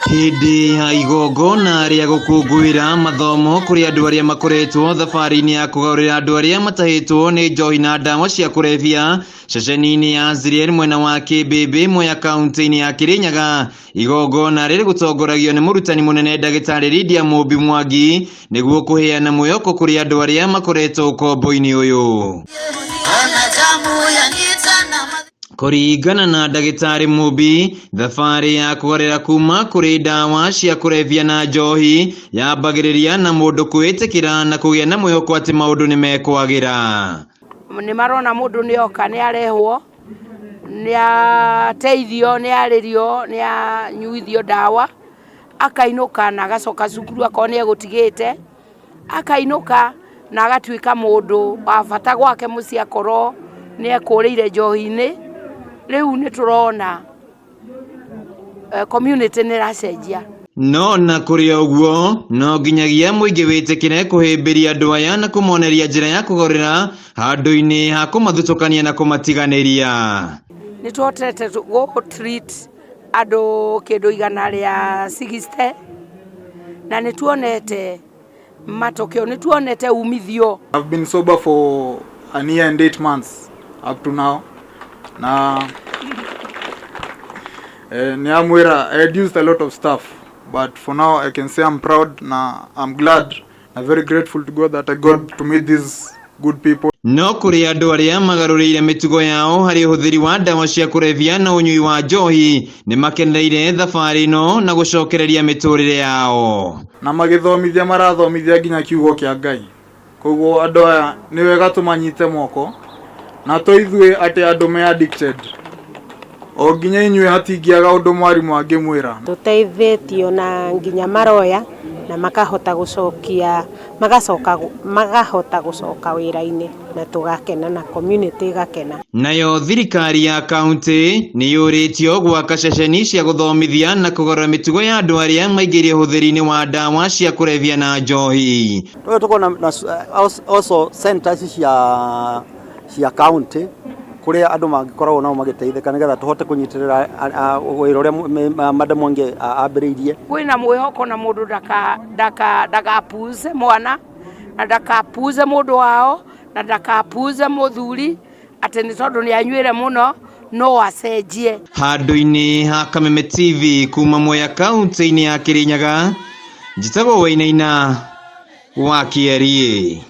Hindi ya igongona ria gukungwira mathomo kuri andu aria makoretwo thabari-ini ya kugaurira andu aria matahitwo ni njohi na ndawa cia kurebia ceceni-ini ya Ziriel mwena wa Kameme Mwea kaunti-ini ya Kirinyaga. Igongona riri gutongoragio ni murutani munene ndagitari Muingi niguo kuheana mwihoko kuri andu aria makoretwo ukombo-ini uyu. Kuringana na ndagitari Muingi, thabari ya kugarira kuma kuri ndawa cia kurebia na njohi yambagiriria na mundu kwitikira na kugia na mwihoko ati maundu ni mekwagira. Ni marona mundu ni oka ni arehwo ni ateithio ni aririo ni anyuithio ndawa akainuka na agacoka cukuru akoni egutigite akainuka na agatuika mundu wa bata gwake muci akoro ni ekuriire njohi-ini. Riu ni turona community ni racenjia. No na kuri oguo no nginyagia muingi witikire kuhimbiria andu aya na kumoneria njira ya kugorera handu-ini ha kumathutukania na kumatiganiria. Ni twotete go treat andu kindu igana ria 60 na ni tuonete matokeo, ni tuonete umithio. I've been sober for a year and 8 months up to now. Na I reduced a lot of stuff, but for now I can say I'm proud. Na I'm glad, I'm very grateful to God that I got to meet these good people. No kuri andu aria magarurire mitugo yao hari uhuthiri wa ndawa cia kurebia na unyui wa njohi ni makeneire thabari no na gucokereria miturire yao na magithomithia marathomithia nginya kiugo kia Ngai. Koguo andu aya ni wega tumanyite moko na toithwe ati andu me addicted o nginya inywe hatingiaga undu mwarimu angimwira. Tuteithitio na nginya maroya na makahota gucokia magahota gucoka wira-ini na tugakena na community igakena. Nayo thirikari ya kaunti ni yuritio gwaka ceceni cia guthomithia na kugorora mitugo ya andu aria maingirie uhuthiri-ini wa ndawa cia kurebia na njohi. Tuko na also centers cia county kuria andu mangikorwo nao magiteithika nigetha tuhote kunyitirira wira uria Madam Muingi ambiriirie. Kwina mwihoko na mundu ndakapuze mwana na ndakapuze mundu wao na ndakapuze muthuri ati ni tondu ni anywire muno no acenjie. Handu-ini ha Kameme TV kuma Mwea kaunti-ini ya Kirinyaga, njitagwo Wainaina wa Kiarie.